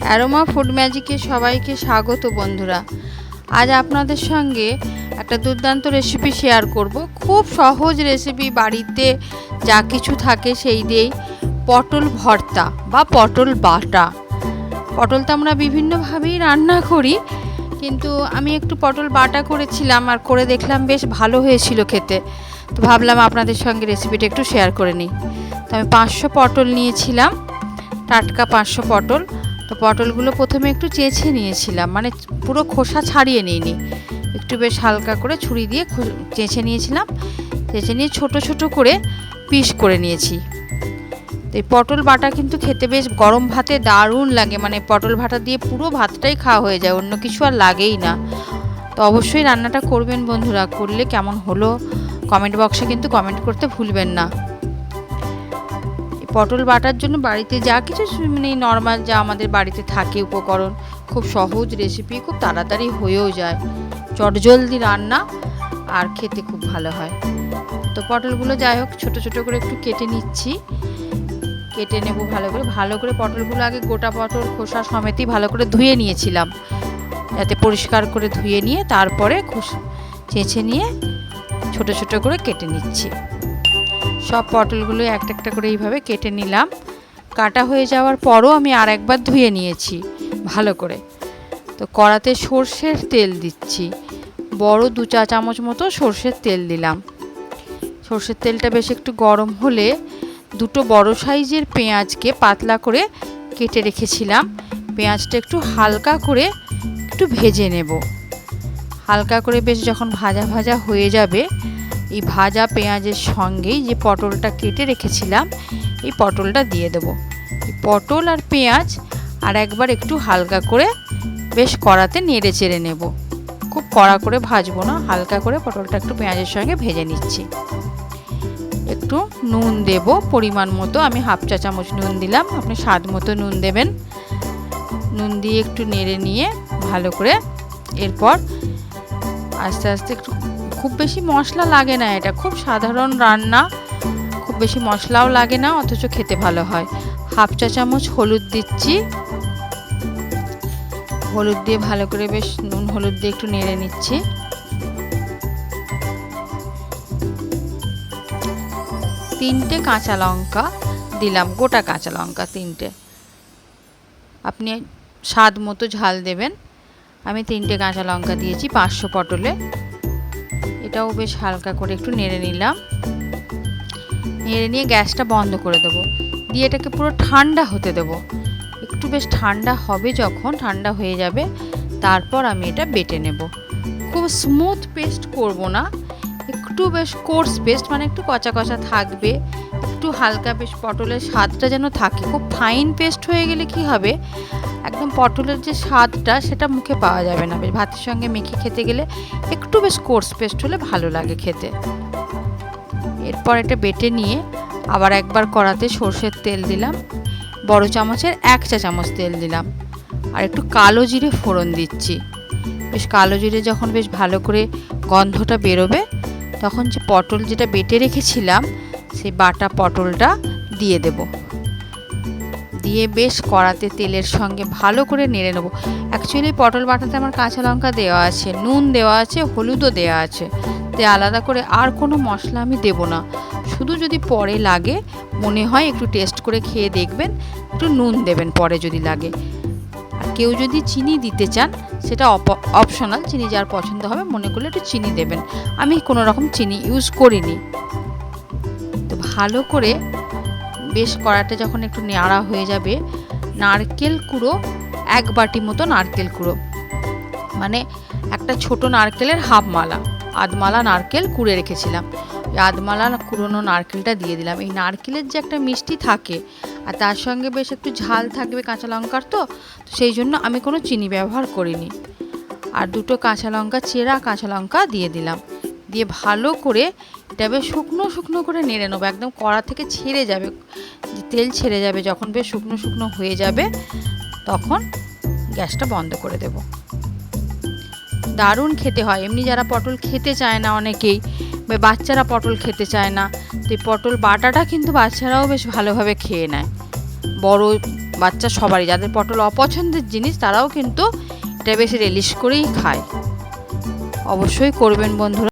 Aroma food ম্যাজিকে সবাইকে স্বাগত বন্ধুরা। আজ আপনাদের সঙ্গে একটা দুর্দান্ত রেসিপি শেয়ার করব। খুব সহজ রেসিপি, বাড়িতে যা কিছু থাকে সেই দিয়েই পটল ভর্তা বা পটল বাটা। পটল তো আমরা বিভিন্নভাবেই রান্না করি, কিন্তু আমি একটু পটল বাটা করেছিলাম আর করে দেখলাম বেশ ভালো হয়েছিল খেতে। তো ভাবলাম আপনাদের সঙ্গে রেসিপিটা একটু শেয়ার করে নিই। তো আমি 500 পটল নিয়েছিলাম, টাটকা 500 পটল। তো পটলগুলো প্রথমে একটু চেঁচে নিয়েছিলাম, মানে পুরো খোসা ছাড়িয়ে নিইনি, একটু বেশ হালকা করে ছুরি দিয়ে চেঁচে নিয়েছিলাম। চেঁচে নিয়ে ছোট ছোট করে পিস করে নিয়েছি। তো এই পটল বাটা কিন্তু খেতে বেশ গরম ভাতে দারুণ লাগে, মানে পটল ভাটা দিয়ে পুরো ভাতটাই খাওয়া হয়ে যায়, অন্য কিছু আর লাগেই না। তো অবশ্যই রান্নাটা করবেন বন্ধুরা, করলে কেমন হলো কমেন্ট বক্সে কিন্তু কমেন্ট করতে ভুলবেন না। পটল বাটার জন্য বাড়িতে যা কিছু মানে নর্মাল যা আমাদের বাড়িতে থাকে উপকরণ, খুব সহজ রেসিপি, খুব তাড়াতাড়ি হয়েও যায়, চটজলদি রান্না, আর খেতে খুব ভালো হয়। তো পটলগুলো যাই হোক ছোটো ছোটো করে একটু কেটে নিচ্ছি, কেটে নেব ভালো করে পটলগুলো আগে গোটা পটল খোসা সমেতই ভালো করে ধুয়ে নিয়েছিলাম, যাতে পরিষ্কার করে ধুয়ে নিয়ে তারপরে চেঁচে নিয়ে ছোটো ছোটো করে কেটে নিচ্ছি। সব পটলগুলো একটা একটা করে এইভাবে কেটে নিলাম। কাটা হয়ে যাওয়ার পরও আমি আর একবার ধুয়ে নিয়েছি ভালো করে। তো কড়াতে সর্ষের তেল দিচ্ছি, বড় 2 চা চামচ মতো সর্ষের তেল দিলাম। সর্ষের তেলটা বেশ একটু গরম হলে দুটো বড় সাইজের পেঁয়াজকে পাতলা করে কেটে রেখেছিলাম, পেঁয়াজটা একটু হালকা করে একটু ভেজে নেব। হালকা করে বেশ যখন ভাজা ভাজা হয়ে যাবে, এই ভাজা পেঁয়াজের সঙ্গেই যে পটলটা কেটে রেখেছিলাম এই পটলটা দিয়ে দেবো। এই পটল আর পেঁয়াজ আর একবার একটু হালকা করে বেশ কড়াতে নেড়ে চেড়ে নেব, খুব কড়া করে ভাজবো না, হালকা করে পটলটা একটু পেঁয়াজের সঙ্গে ভেজে নিচ্ছি। একটু নুন দেব পরিমাণ মতো, আমি 1/2 চা চামচ নুন দিলাম, আপনি স্বাদ মতো নুন দেবেন। নুন দিয়ে একটু নেড়ে নিয়ে ভালো করে এরপর আস্তে আস্তে একটু, খুব বেশি মশলা লাগে না, এটা খুব সাধারণ রান্না, খুব বেশি মশলাও লাগে না, অথচ খেতে ভালো হয়। 1/2 চা চামচ হলুদ দিচ্ছি, হলুদ দিয়ে ভালো করে বেশ নুন হলুদ দিয়ে একটু নেড়ে নিচ্ছি। তিনটে কাঁচা লঙ্কা দিলাম, গোটা কাঁচা লঙ্কা 3টে, আপনি স্বাদ মতো ঝাল দেবেন। আমি 3টে কাঁচা লঙ্কা দিয়েছি 500 পটলে। এটাও বেশ হালকা করে একটু নেড়ে নিলাম, নেড়ে নিয়ে গ্যাসটা বন্ধ করে দেবো, দিয়ে এটাকে পুরো ঠান্ডা হতে দেবো। একটু বেশ ঠান্ডা হবে, যখন ঠান্ডা হয়ে যাবে তারপর আমি এটা বেটে নেব। খুব স্মুথ পেস্ট করব না, একটু বেশ কোর্স পেস্ট, মানে একটু কচা কচা থাকবে, একটু হালকা বেশ পটলের স্বাদটা যেন থাকে। খুব ফাইন পেস্ট হয়ে গেলে কি হবে, একদম পটলের যে স্বাদটা সেটা মুখে পাওয়া যাবে না, বেশ ভাতের সঙ্গে মেখে খেতে গেলে একটু বেশ কোর্স পেস্ট হলে ভালো লাগে খেতে। এরপর এটা বেটে নিয়ে আবার একবার কড়াতে সর্ষের তেল দিলাম, বড় চামচের 1 চা চামচ তেল দিলাম, আর একটু কালো জিরে ফোড়ন দিচ্ছি। বেশ কালো জিরে যখন বেশ ভালো করে গন্ধটা বেরোবে, তখন যে পটল যেটা বেটে রেখেছিলাম সেই বাটা পটলটা দিয়ে দেব, দিয়ে বেশ কড়াতে তেলের সঙ্গে ভালো করে নেড়ে নেব। অ্যাকচুয়ালি পটল বাটাতে আমার কাঁচা লঙ্কা দেওয়া আছে, নুন দেওয়া আছে, হলুদও দেওয়া আছে, তাই আলাদা করে আর কোনো মশলা আমি দেব না। শুধু যদি পরে লাগে, মনে হয় একটু টেস্ট করে খেয়ে দেখবেন, একটু নুন দেবেন পরে যদি লাগে। আর কেউ যদি চিনি দিতে চান সেটা অপশনাল, চিনি যার পছন্দ হবে মনে করলে একটু চিনি দেবেন, আমি কোনো রকম চিনি ইউজ করিনি। তো ভালো করে বেশ কড়াটা যখন একটু নাড়া হয়ে যাবে, নারকেল কুড়ো 1 বাটি মতো নারকেল কুড়ো, মানে একটা ছোট নারকেলের হাফ মালা, আধমালা নারকেল কুড়ে রেখেছিলাম, ওই আধমালা কুড়োনো নারকেলটা দিয়ে দিলাম। এই নারকেলের যে একটা মিষ্টি থাকে আর তার সঙ্গে বেশ একটু ঝাল থাকবে কাঁচা লঙ্কার, তো সেই জন্য আমি কোনো চিনি ব্যবহার করিনি। আর 2টো কাঁচা লঙ্কা, চেরা কাঁচা লঙ্কা দিয়ে দিলাম, দিয়ে ভালো করে এটা বেশ শুকনো শুকনো করে নেড়ে নেবো, একদম কড়া থেকে ছেড়ে যাবে, তেল ছেড়ে যাবে যখন বেশ শুকনো শুকনো হয়ে যাবে, তখন গ্যাসটা বন্ধ করে দেব। দারুণ খেতে হয়। এমনি যারা পটল খেতে চায় না অনেকেই, বা বাচ্চারা পটল খেতে চায় না, তো এই পটল বাটাটা কিন্তু বাচ্চারাও বেশ ভালোভাবে খেয়ে নেয়, বড় বাচ্চা সবারই, যাদের পটল অপছন্দের জিনিস তারাও কিন্তু এটা বেশি রিলিশ করেই খায়। অবশ্যই করবেন বন্ধুরা।